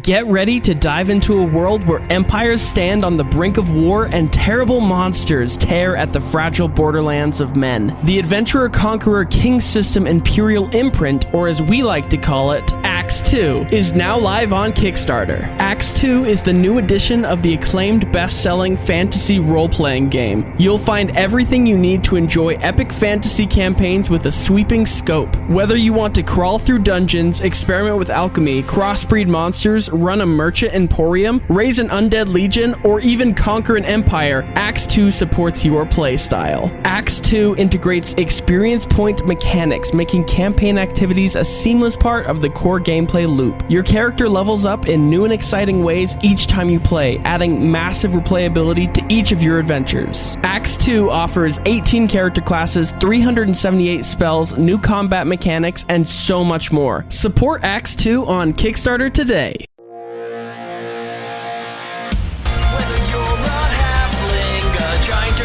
Get ready to dive into a world where empires stand on the brink of war and terrible monsters tear at the fragile borderlands of men. The Adventurer-Conqueror King System Imperial Imprint, or as we like to call it, Acts 2, is now live on Kickstarter. Acts 2 is the new edition of the acclaimed best-selling fantasy role-playing game. You'll find everything you need to enjoy epic fantasy campaigns with a sweeping scope. Whether you want to crawl through dungeons, experiment with alchemy, crossbreed monsters, run a merchant emporium, raise an undead legion, or even conquer an empire, Acts 2 supports your playstyle. Acts 2 integrates experience point mechanics, making campaign activities a seamless part of the core gameplay loop. Your character levels up in new and exciting ways each time you play, adding massive replayability to each of your adventures. Acts 2 offers 18 character classes, 378 spells, new combat mechanics, and so much more. Support Acts 2 on Kickstarter today.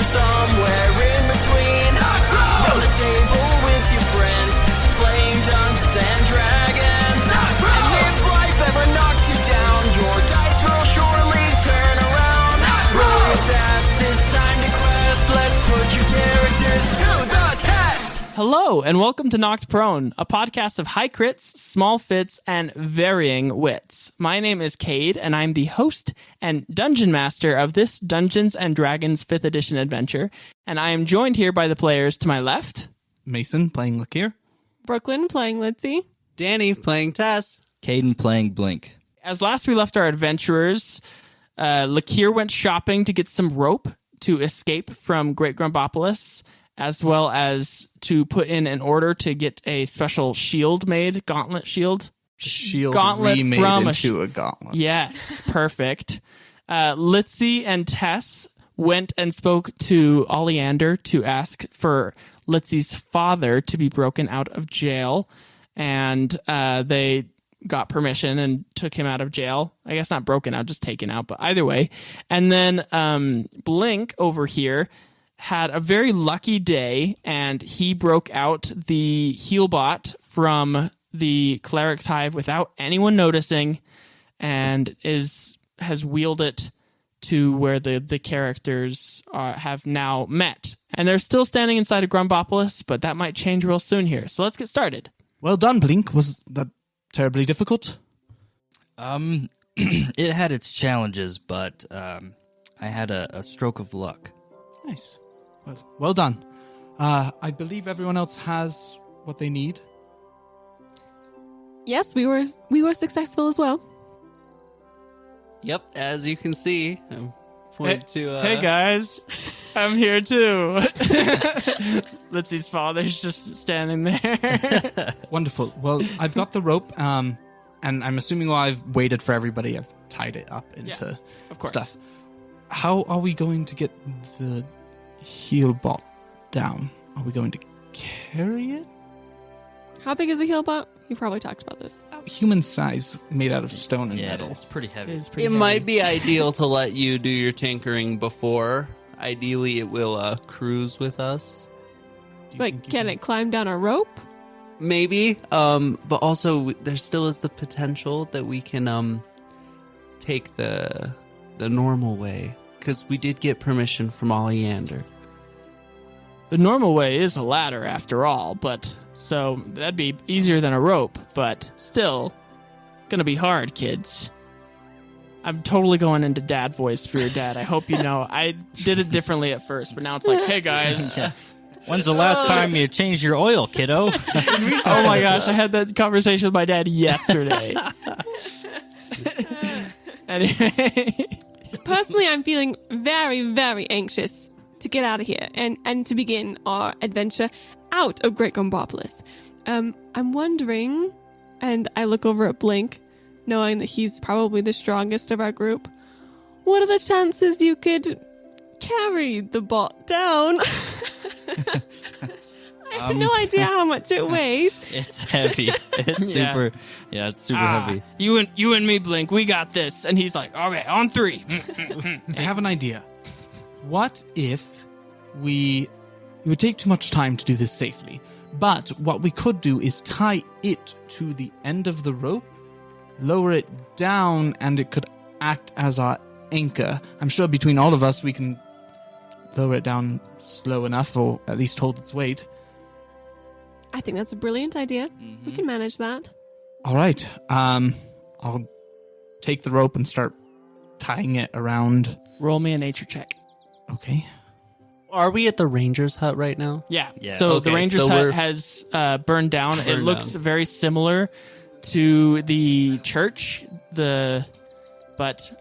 Somewhere in between, round the table with your friends, playing Dungeons and Dragons. And if life ever knocks you down, your dice will surely turn around. Roll your stats, it's time to quest. Let's put your characters to the test. Hello, and welcome to Knocked Prone, a podcast of high crits, small fits, and varying wits. My name is Cade, and I'm the host and dungeon master of this Dungeons & Dragons 5th edition adventure, and I am joined here by the players to my left. Mason playing Lakir. Brooklyn playing Litzy. Danny playing Tess. Caden playing Blink. As last we left our adventurers, Lakir went shopping to get some rope to escape from Great Grumbopolis, as well as to put in an order to get a special shield made, gauntlet shield. Gauntlet remade into a gauntlet. Yes, perfect. Litzy and Tess went and spoke to Oleander to ask for Litzy's father to be broken out of jail, and they got permission and took him out of jail. I guess not broken out, just taken out, but either way. And then Blink over here had a very lucky day, and he broke out the Healbot from the Cleric's Hive without anyone noticing, and has wheeled it to where the characters have now met. And they're still standing inside of Grumbopolis, but that might change real soon here. So let's get started. Well done, Blink. Was that terribly difficult? It had its challenges, but I had a stroke of luck. Nice. Well done. I believe everyone else has what they need. Yes, we were successful as well. Yep, as you can see, I'm pointing to... Hey guys, I'm here too. Litzy's father's just standing there. Wonderful. Well, I've got the rope, and I'm assuming while I've waited for everybody, I've tied it up into of course. Stuff. How are we going to get the Healbot down? Are we going to carry it? How big is a Healbot? You probably talked about this. Human size, made out of stone and metal. It's pretty heavy. It might be ideal to let you do your tinkering before. Ideally, it will cruise with us. But can it climb down a rope? Maybe, but also there still is the potential that we can take the normal way, because we did get permission from Oleander. The normal way is a ladder after all, but so that'd be easier than a rope, but still gonna be hard, kids. I'm totally going into dad voice for your dad. I hope you know. I did it differently at first, but now it's like, hey guys. Yeah. When's the last time you changed your oil, kiddo? Oh my gosh, I had that conversation with my dad yesterday. Anyway. Personally, I'm feeling very, very anxious to get out of here and to begin our adventure out of Great Grumbopolis. I'm wondering, and I look over at Blink, knowing that he's probably the strongest of our group, what are the chances you could carry the bot down? I have no idea how much it weighs. It's heavy. It's super. Yeah, it's super heavy. You and me, Blink. We got this. And he's like, okay, on 3. I have an idea. What if it would take too much time to do this safely, but what we could do is tie it to the end of the rope lower it down, and it could act as our anchor. I'm sure between all of us we can lower it down slow enough, or at least hold its weight. I think that's a brilliant idea. We can manage that. All right. I'll take the rope and start tying it around. Roll me a nature check. Okay. Are we at the ranger's hut right now? Yeah. Yeah. So Okay, the ranger's so hut we're- has burned down. It Burned looks down. very similar to the church, but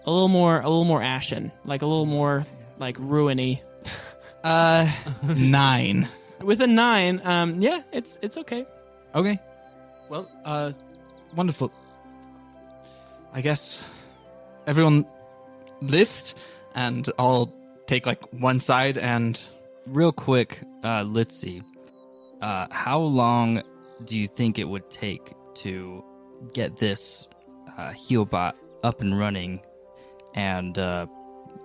a little more ashen, like a little more like ruiny. 9. With a 9, yeah, it's okay. Okay. Well, wonderful. I guess everyone lift, and I'll take like one side and... Real quick, let's see. How long do you think it would take to get this Healbot up and running and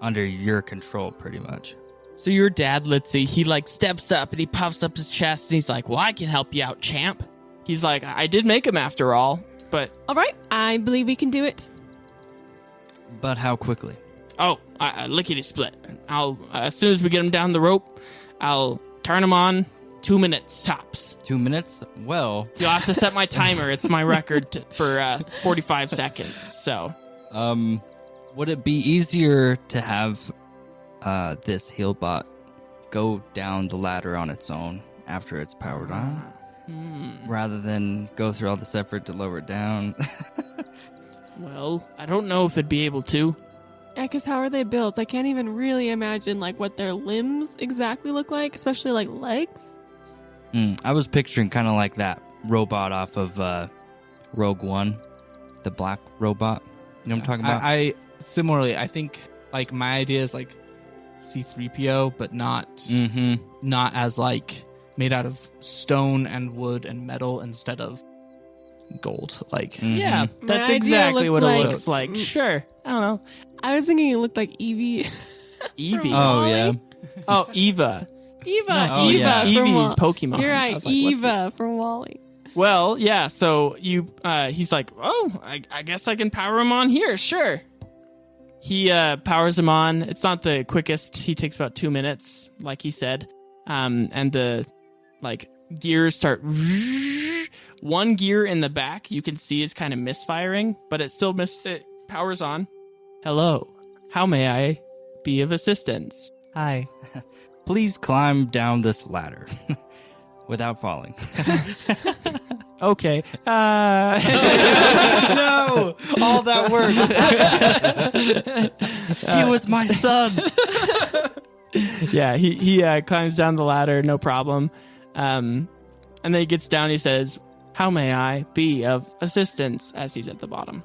under your control, pretty much? So your dad, Litzy, he like steps up and he puffs up his chest and he's like, "Well, I can help you out, champ." He's like, "I did make him after all, but All right, I believe we can do it. But how quickly? Lickety split. I'll as soon as we get him down the rope, I'll turn him on. 2 minutes tops. 2 minutes? Well, You'll have to set my timer. It's my record for 45 seconds. So would it be easier to have this Healbot go down the ladder on its own after it's powered on, rather than go through all this effort to lower it down? well, I don't know if it'd be able to. Yeah, because how are they built? I can't even really imagine like what their limbs exactly look like, especially like legs. I was picturing kind of like that robot off of Rogue One, the black robot. You know what I'm talking about? I similarly, I think like my idea is like C-3PO, but not as like made out of stone and wood and metal instead of gold. Like Yeah, My that's idea exactly looks what like- it looks like. Sure. I don't know. I was thinking it looked like Evie. Eevee. Oh, yeah. Oh, Eva. Eva. Oh, Eva. yeah. from Eevee's Wa- Pokemon. You're I right. was like, what the- Eva from Wally. Well, yeah, so he's like, "Oh, I guess I can power him on here, sure." He powers him on. It's not the quickest. He takes about 2 minutes, like he said. And the like gears start. One gear in the back you can see is kind of misfiring, but it still it powers on. Hello, how may I be of assistance? Hi. Please climb down this ladder without falling. Okay. No, all that work. He was my son. Yeah, he climbs down the ladder, no problem. And then he gets down. He says, "How may I be of assistance?" As he's at the bottom.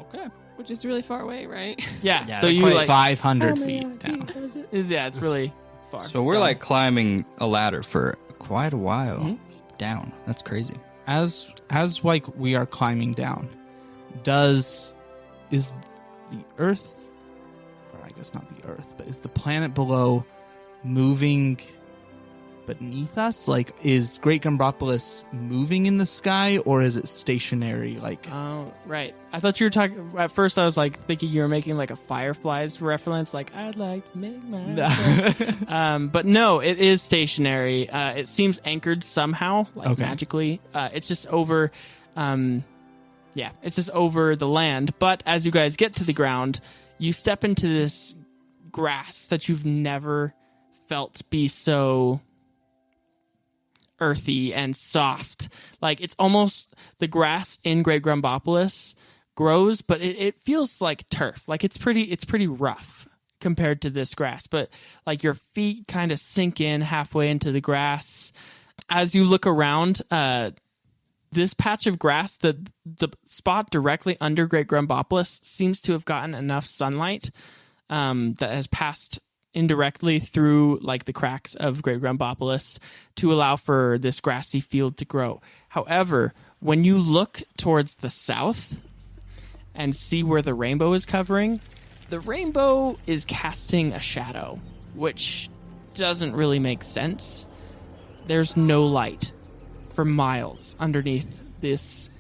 Okay. Which is really far away, right? Yeah. Yeah, so they're you quite like 500 "How may I feet be down. of assistance?" Yeah, it's really far. So we're like climbing a ladder for quite a while down. That's crazy. As like we are climbing down, is the Earth, or I guess not the Earth, but is the planet below moving beneath us? Like, is Great Gumbropolis moving in the sky, or is it stationary? Like, Oh, right. I thought you were talking. At first, I was like thinking you were making like a Fireflies reference, like "I'd like to make my." But no, it is stationary. It seems anchored somehow, like Okay. magically. It's just over. It's just over the land. But as you guys get to the ground, you step into this grass that you've never felt be so earthy and soft. Like it's almost the grass in Great Grumbopolis grows, but it feels like turf. Like it's pretty rough compared to this grass. But like your feet kind of sink in halfway into the grass. As you look around, this patch of grass, the spot directly under Great Grumbopolis, seems to have gotten enough sunlight that has passed indirectly through like the cracks of Great Grumbopolis to allow for this grassy field to grow. However, when you look towards the south and see where the rainbow is covering, the rainbow is casting a shadow, which doesn't really make sense. There's no light for miles underneath this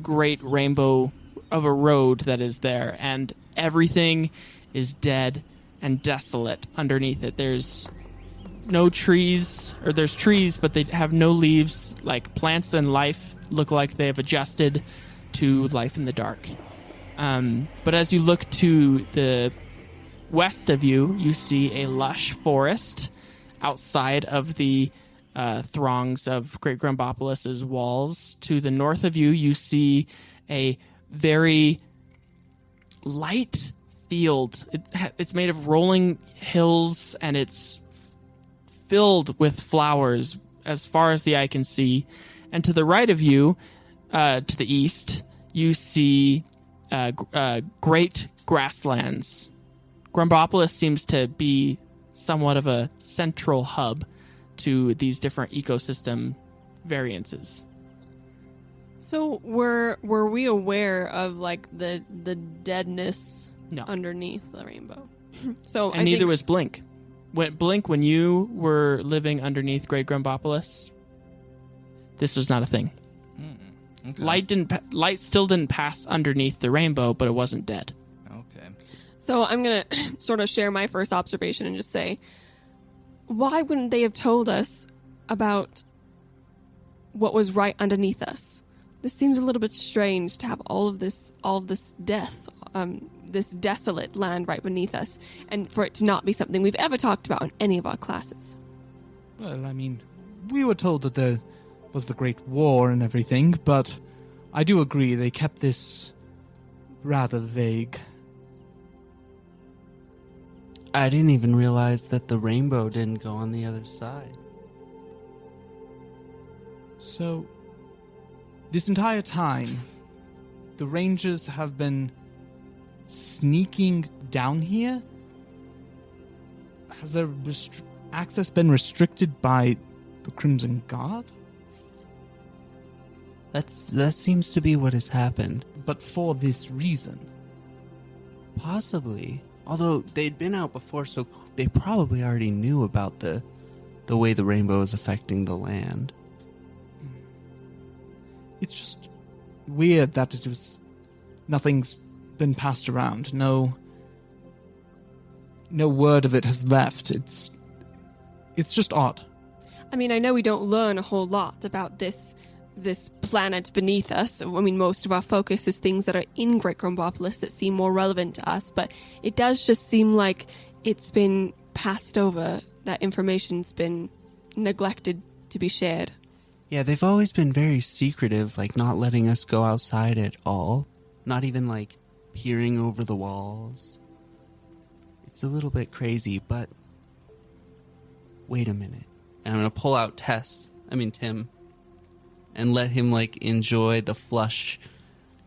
great rainbow of a road that is there, and everything is dead and desolate underneath it. There's no trees, or there's trees, but they have no leaves. Like, plants and life look like they have adjusted to life in the dark. But as you look to the west of you, you see a lush forest outside of the throngs of Great Grumbopolis' walls. To the north of you, you see a very light field. It's made of rolling hills, and it's filled with flowers as far as the eye can see. And to the right of you, to the east, you see great grasslands. Grumbopolis seems to be somewhat of a central hub to these different ecosystem variances. So were we aware of like the deadness No. underneath the rainbow? So And I neither think, was Blink. When you were living underneath Great Grumbopolis, this was not a thing. Okay. Light still didn't pass underneath the rainbow, but it wasn't dead. Okay. So I'm gonna sort of share my first observation and just say, why wouldn't they have told us about what was right underneath us? This seems a little bit strange to have all of this death, this desolate land right beneath us, and for it to not be something we've ever talked about in any of our classes. Well, I mean, we were told that there was the Great War and everything, but I do agree they kept this rather vague. I didn't even realize that the rainbow didn't go on the other side. So, this entire time, the Rangers have been sneaking down here? Has their access been restricted by the Crimson Guard? That seems to be what has happened. But for this reason. Possibly. Although they'd been out before, so they probably already knew about the way the rainbow is affecting the land. It's just weird that it was... Nothing's been passed around. No word of it has left. It's just odd. I mean, I know we don't learn a whole lot about this planet beneath us. I mean, most of our focus is things that are in Great Grumbopolis that seem more relevant to us, but it does just seem like it's been passed over, that information's been neglected to be shared. Yeah, they've always been very secretive, like not letting us go outside at all. Not even like peering over the walls. It's a little bit crazy, but wait a minute. And I'm going to pull out Tim, and let him like enjoy the flush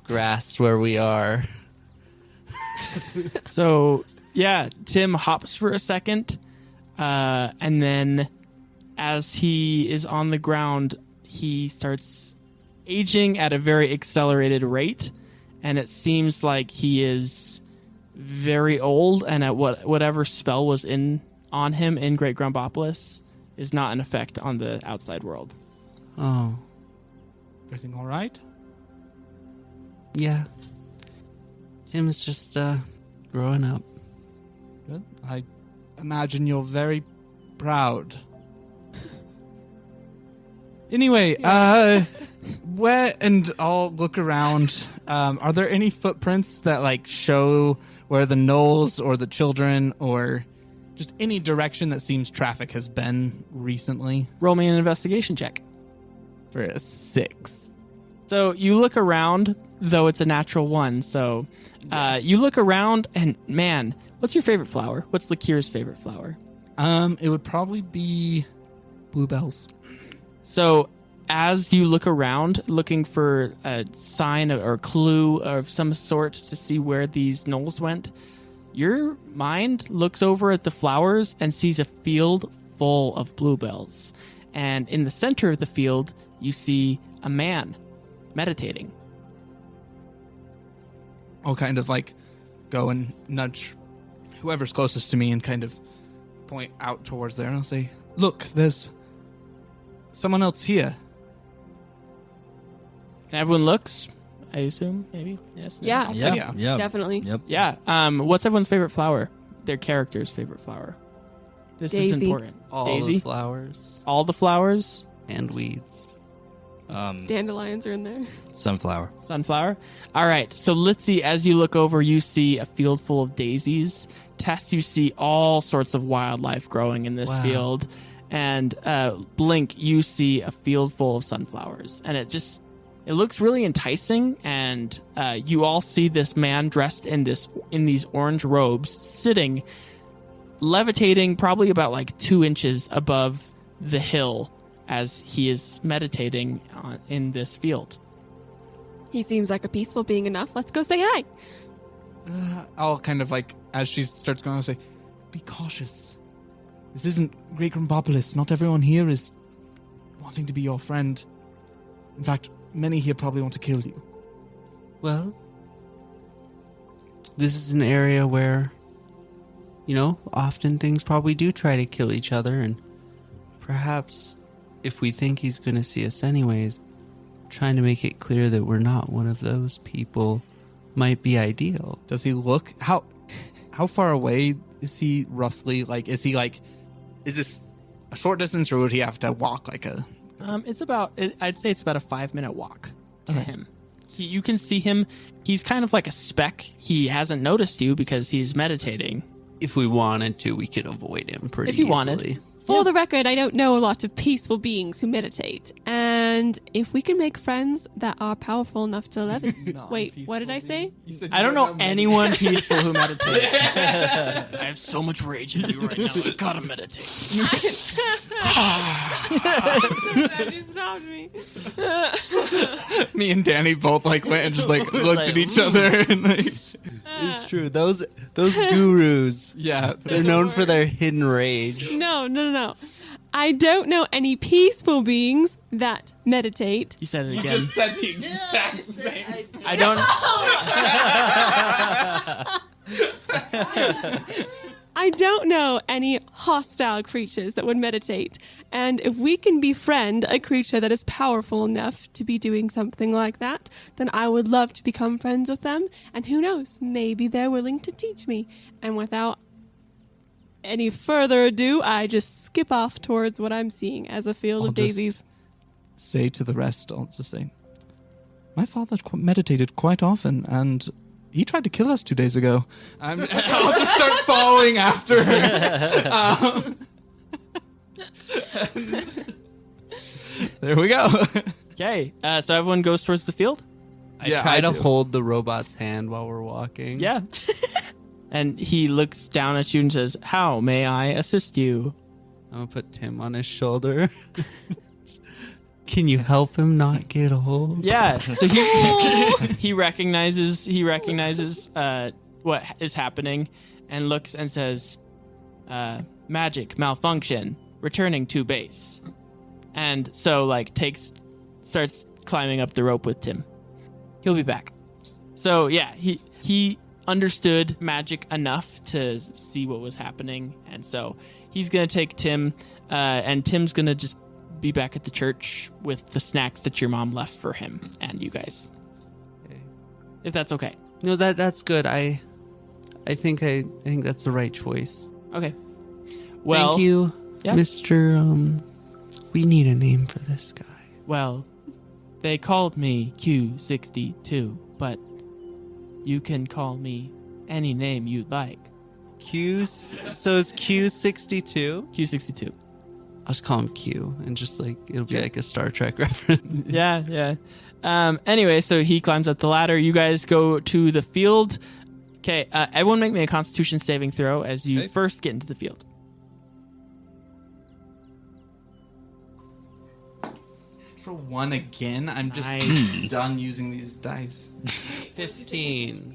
grass where we are. So, yeah, Tim hops for a second, and then as he is on the ground, he starts aging at a very accelerated rate, and it seems like he is very old, and at whatever spell was on him in Great Grumbopolis is not in effect on the outside world. Oh, Everything all right? yeah. Tim's just growing up. Good. I imagine you're very proud. Anyway, where, and I'll look around. Are there any footprints that like show where the gnolls or the children or just any direction that seems traffic has been recently? Roll me an investigation check. For a 6. So you look around, though it's a natural 1. So you look around, and man, what's your favorite flower? What's Lakir's favorite flower? It would probably be bluebells. So as you look around, looking for a sign or clue of some sort to see where these gnolls went, your mind looks over at the flowers and sees a field full of bluebells. And in the center of the field, you see a man meditating. I'll kind of like go and nudge whoever's closest to me and kind of point out towards there, and I'll say, "Look, there's someone else here." And everyone looks, I assume, maybe? Yes. no? Yeah. Yeah. Definitely. Yep. Yeah. What's everyone's favorite flower? Their character's favorite flower. This is Daisy. important. All Daisy? the flowers All the flowers? and weeds. Dandelions are in there. Sunflower. Sunflower? All right. So, Litzy, as you look over, you see a field full of daisies. Tess, you see all sorts of wildlife growing in this Wow. field. And Blink, you see a field full of sunflowers. And it looks really enticing. And you all see this man dressed in these orange robes sitting, levitating probably about like 2 inches above the hill as he is meditating in this field. He seems like a peaceful being enough. Let's go say hi. I'll kind of like, as she starts going, I'll say, be cautious. This isn't Great Grimbopolis. Not everyone here is wanting to be your friend. In fact, many here probably want to kill you. Well, this is an area where, often things probably do try to kill each other, and perhaps if we think he's going to see us anyways, trying to make it clear that we're not one of those people might be ideal. Does he look how far away is he roughly? Like, is this a short distance, or would he have to walk like a? I'd say it's about a 5-minute walk to him. You can see him. He's kind of like a speck. He hasn't noticed you because he's meditating. If we wanted to, we could avoid him pretty If you easily. wanted. For the record, I don't know a lot of peaceful beings who meditate. And if we can make friends that are powerful enough to levitate. Wait, what did I say? I don't know anyone peaceful who meditates. I have so much rage in you right now. I gotta meditate. I'm so glad you stopped me. Me and Danny both like went and just like looked at each other and like, It's true. Those gurus, yeah. they're known for their hidden rage. No. I don't know any peaceful beings that meditate. You said it again. said the exact same. I don't. I don't know any hostile creatures that would meditate. And if we can befriend a creature that is powerful enough to be doing something like that, then I would love to become friends with them. And who knows, maybe they're willing to teach me. And without any further ado, I just skip off towards what I'm seeing as a field I'll of daisies. Say to the rest, I'll just say, my father meditated quite often, and he tried to kill us 2 days ago. I'll just start following after. There we go. Okay, so everyone goes towards the field? I try to hold the robot's hand while we're walking. Yeah. And he looks down at you and says, "How may I assist you?" I'm going to put Tim on his shoulder. Can you help him not get old? Yeah. So he recognizes what is happening and looks and says, "Magic malfunction, returning to base." And so starts climbing up the rope with Tim. He'll be back. So yeah, he understood magic enough to see what was happening, and so he's gonna take Tim, and Tim's gonna just be back at the church with the snacks that your mom left for him and you guys. Okay. If that's okay. No, that's good. I think that's the right choice. Okay. Well, Thank you, yeah. Mr. We need a name for this guy. Well, they called me Q62, but you can call me any name you'd like. So it's Q62? Q62. I'll just call him Q, and just it'll be like a Star Trek reference. Yeah. Anyway, so he climbs up the ladder. You guys go to the field. Okay, everyone make me a Constitution saving throw as you first get into the field. Natural 1 again. I'm just Nice. done using these dice. 15.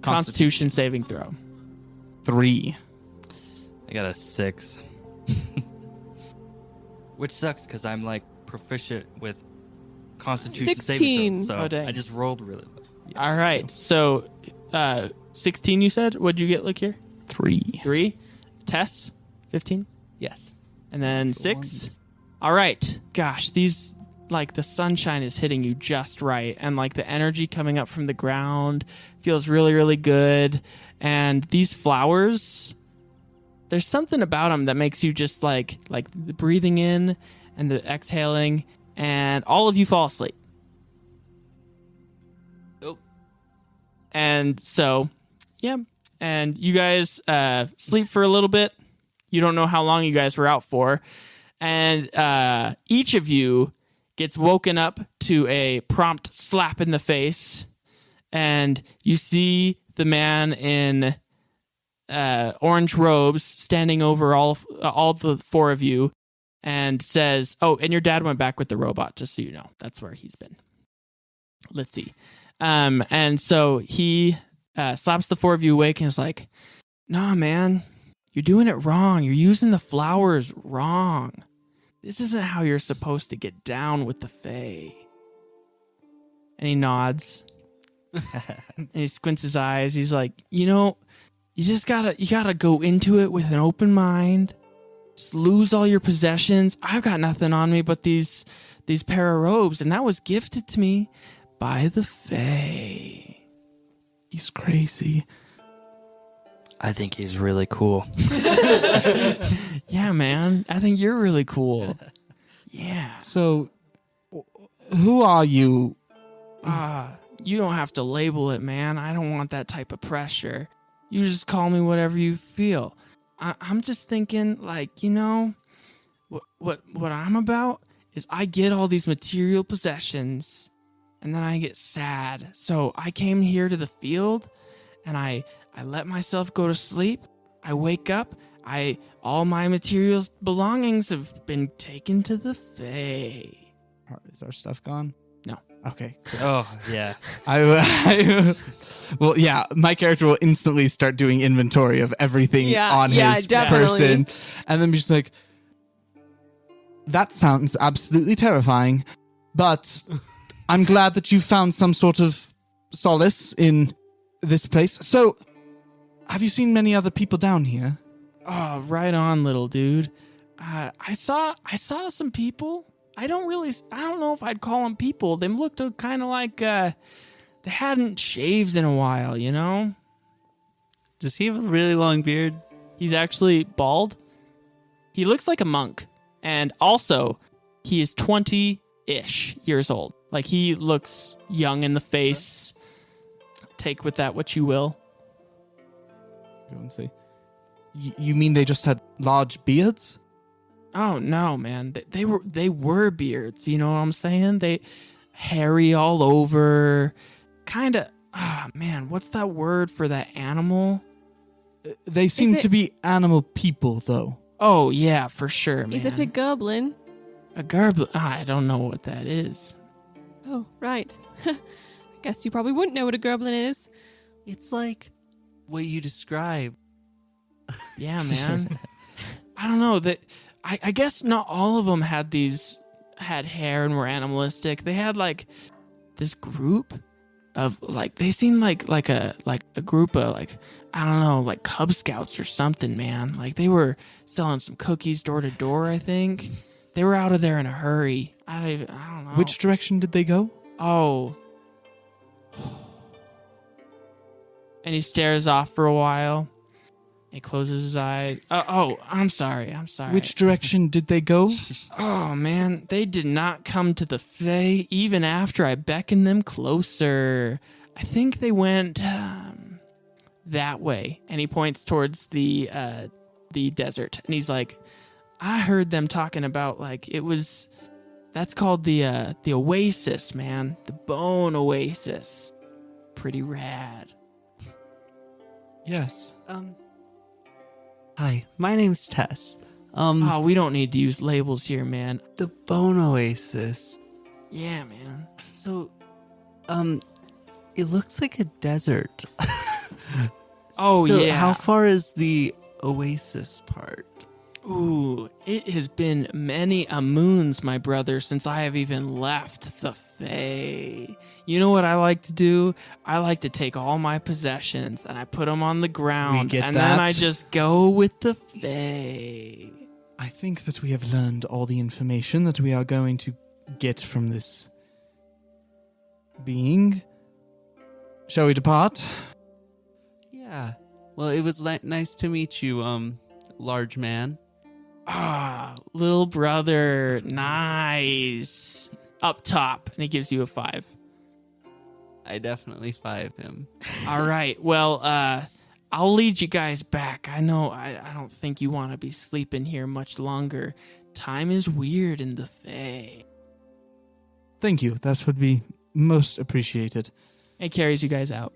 Constitution saving throw. 3. I got a 6. Which sucks because I'm proficient with Constitution 16. saving throws. So Oh, dang. I just rolled really low. All right, so 16 you said? What'd you get, look here? 3. 3. Tess, 15. Yes. And then 6. All right. Gosh, these like the sunshine is hitting you just right, and like the energy coming up from the ground feels really, really good. And these flowers, there's something about them that makes you just like the breathing in and the exhaling, and all of you fall asleep. Nope. And so, yeah, and you guys sleep for a little bit. You don't know how long you guys were out for, and each of you gets woken up to a prompt slap in the face, and you see the man in orange robes standing over all the four of you, and says, "Oh, and your dad went back with the robot, just so you know. That's where he's been." Let's see. And so he slaps the four of you awake and is like, "Nah, man, you're doing it wrong. You're using the flowers wrong. This isn't how you're supposed to get down with the Fae." And he nods. And he squints his eyes. He's like, you just gotta go into it with an open mind. Just lose all your possessions. I've got nothing on me but these pair of robes, and that was gifted to me by the Fae. He's crazy. I think he's really cool. Yeah, man. I think you're really cool. Yeah. So, who are you? You don't have to label it, man. I don't want that type of pressure. You just call me whatever you feel. I'm just thinking, like, what I'm about is I get all these material possessions, and then I get sad. So I came here to the field, and I let myself go to sleep. I wake up. All my materials belongings have been taken to the Fae. Is our stuff gone? No. Okay. Oh, yeah. Well, yeah, my character will instantly start doing inventory of everything on his definitely. person. And then be just like, that sounds absolutely terrifying, but I'm glad that you found some sort of solace in this place. So, have you seen many other people down here? Oh, right on, little dude. I saw some people. I don't know if I'd call them people. They looked kind of like they hadn't shaved in a while, Does he have a really long beard? He's actually bald. He looks like a monk. And also, he is 20-ish years old. Like, he looks young in the face. Take with that what you will. Go and say, you mean they just had large beards? Oh no, man! They were beards. You know what I'm saying? They hairy all over, kind of. Ah, man, what's that word for that animal? They seem it- to be animal people, though. Oh yeah, for sure, man. Is it a goblin? a garble? I don't know what that is. Oh, right. I guess you probably wouldn't know what a goblin is. It's like what you described. Yeah, man. I don't know that. I guess not all of them had hair and were animalistic. They had like this group of like they seemed like a group of like I don't know, like Cub Scouts or something, man. Like they were selling some cookies door to door. I think they were out of there in a hurry. I don't know. Which direction did they go? Oh. And he stares off for a while. He closes his eyes. Oh, I'm sorry. Which direction did they go? Oh, man. They did not come to the Fae even after I beckoned them closer. I think they went that way. And he points towards the desert. And he's like, I heard them talking about, like, it was... That's called the Oasis, man. The Bone Oasis. Pretty rad. Yes. Hi, my name's Tess. Oh, we don't need to use labels here, man. The Bone Oasis. Yeah, man. So, it looks like a desert. Oh, So yeah. how far is the Oasis part? Ooh, it has been many a moons, my brother, since I have even left the Fae. You know what I like to do? I like to take all my possessions and I put them on the ground, get and that. then I just go with the Fae. I think that we have learned all the information that we are going to get from this being. Shall we depart? Yeah. Well, it was nice to meet you, large man. Ah, little brother. Nice. Up top. And he gives you a 5. I definitely 5 him. All right. Well, I'll lead you guys back. I know I don't think you want to be sleeping here much longer. Time is weird in the Fey. Thank you. That would be most appreciated. It carries you guys out.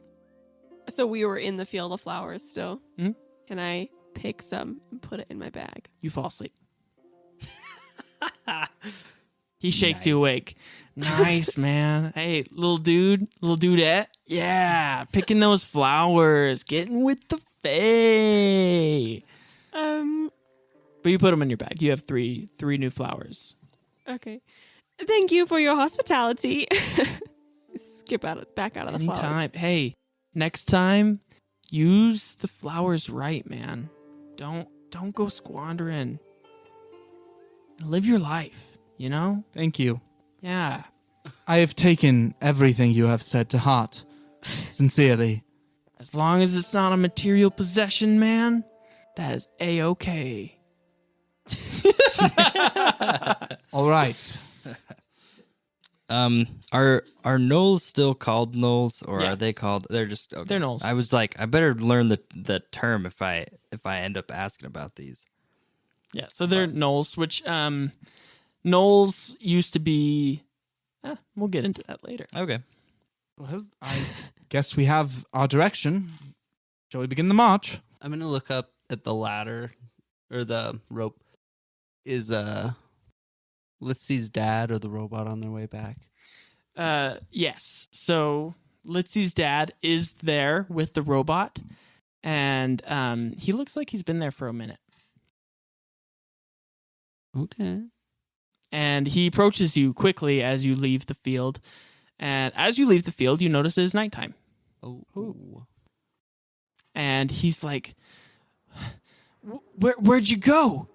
So we were in the field of flowers still. Hmm? Can I pick some and put it in my bag? You fall asleep. He shakes you awake. Nice, man. Hey, little dude, little dudette. Yeah, picking those flowers, getting with the Fey. But you put them in your bag. You have three new flowers. Okay. Thank you for your hospitality. Skip back out of the flowers. Anytime. Hey, next time, use the flowers right, man. Don't go squandering. Live your life, you know? Thank you. Yeah. I have taken everything you have said to heart. Sincerely. As long as it's not a material possession, man, that is A-okay. All right. Are gnolls still called gnolls, or Yeah. are they called? They're just okay. They're gnolls. I was like, I better learn the term if I end up asking about these. Yeah, so they're gnolls, which gnolls used to be... we'll get into that later. Okay. Well, I guess we have our direction. Shall we begin the march? I'm gonna look up at the ladder or the rope. Is Litsy's dad or the robot on their way back? Yes. So Litsy's dad is there with the robot, and he looks like he's been there for a minute. Okay. And he approaches you quickly as you leave the field. And as you leave the field, you notice it is nighttime. Oh. And he's like, Where'd you go?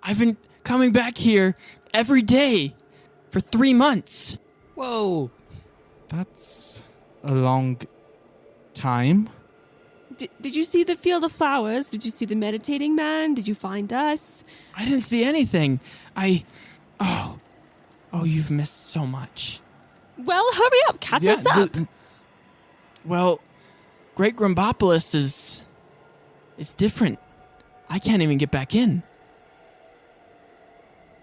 I've been coming back here every day for 3 months. Whoa. That's a long time. Did you see the field of flowers? Did you see the meditating man? Did you find us? I didn't see anything. Oh, you've missed so much. Well, hurry up. Catch us up. Well, Great Grumbopolis is different. I can't even get back in.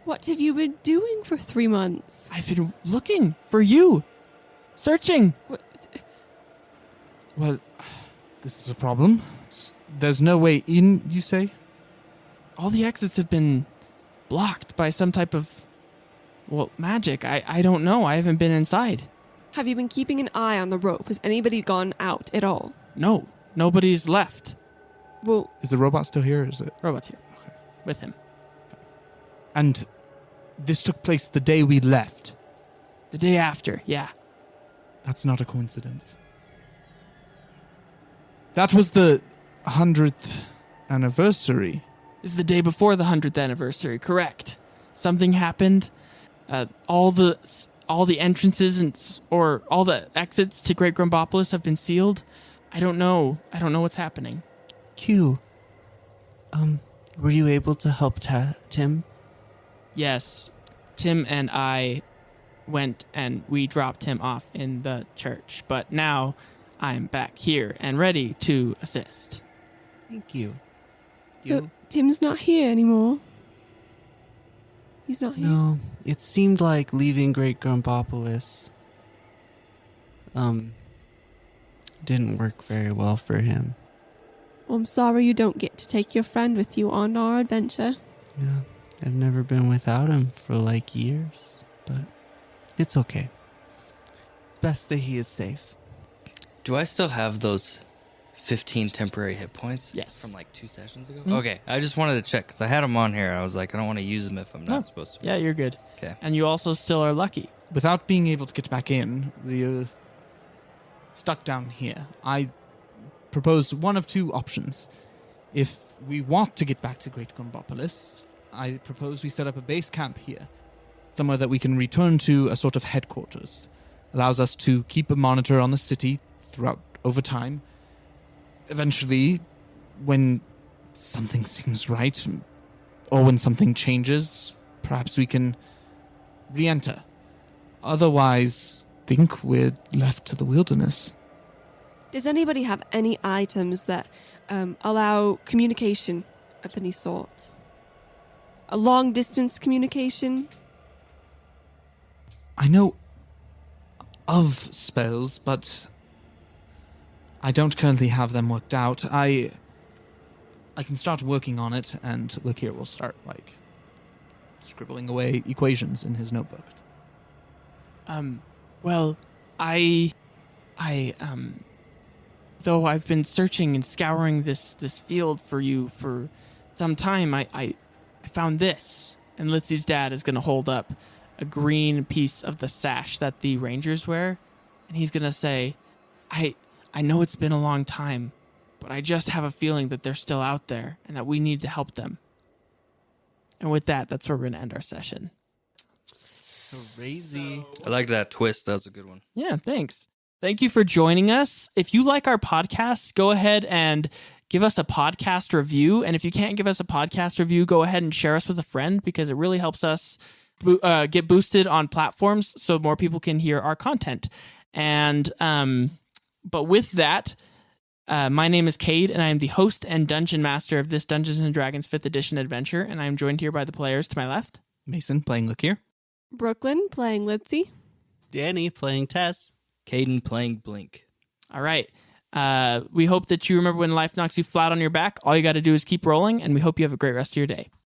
What have you been doing for 3 months? I've been looking for you. Searching. Well, this is a problem. There's no way in, you say? All the exits have been blocked by some type of, magic. I don't know. I haven't been inside. Have you been keeping an eye on the rope? Has anybody gone out at all? No, nobody's left. Well, Is the robot still here? Or is it? Robot's here. With him. And this took place the day we left. The day after, yeah. That's not a coincidence. That was the 100th anniversary. This is the day before the 100th anniversary, correct. Something happened. All the entrances or all the exits to Great Grumbopolis have been sealed. I don't know what's happening. Q. Were you able to help Tim? Yes, Tim and I went and we dropped him off in the church. But now I'm back here and ready to assist. Thank you. so Tim's not here anymore. He's not here. No, it seemed like leaving Great Grumbopolis didn't work very well for him. Well, I'm sorry you don't get to take your friend with you on our adventure. Yeah, I've never been without him for like years, but it's okay. It's best that he is safe. Do I still have those 15 temporary hit points? Yes. From like 2 sessions ago? Mhm. Okay, I just wanted to check because I had them on here. I was like, I don't want to use them if I'm not No. supposed to. Yeah, you're good. Okay. And you also still are lucky. Without being able to get back in, we're stuck down here. I proposed one of two options. If we want to get back to Great Grumbopolis, I propose we set up a base camp here. somewhere that we can return to, a sort of headquarters. Allows us to keep a monitor on the city throughout over time. Eventually, when something seems right, or when something changes, perhaps we can re-enter. Otherwise, I think we're left to the wilderness. Does anybody have any items that allow communication of any sort? A long-distance communication? I know of spells, but I don't currently have them worked out. I can start working on it, and look here, we'll start, scribbling away equations in his notebook. Well, though I've been searching and scouring this field for you for some time, I found this. And Litsy's dad is going to hold up a green piece of the sash that the Rangers wear, and he's going to say, I know it's been a long time, but I just have a feeling that they're still out there and that we need to help them. And with that, that's where we're going to end our session. Crazy. I like that twist. That was a good one. Yeah, thanks. Thank you for joining us. If you like our podcast, go ahead and give us a podcast review. And if you can't give us a podcast review, go ahead and share us with a friend, because it really helps us get boosted on platforms so more people can hear our content. And but with that, my name is Cade, and I am the host and dungeon master of this Dungeons & Dragons 5th edition adventure, and I am joined here by the players to my left. Mason playing Look Here. Brooklyn playing Litzy. Danny playing Tess. Caden playing Blink. All right. We hope that you remember when life knocks you flat on your back. All you got to do is keep rolling, and we hope you have a great rest of your day.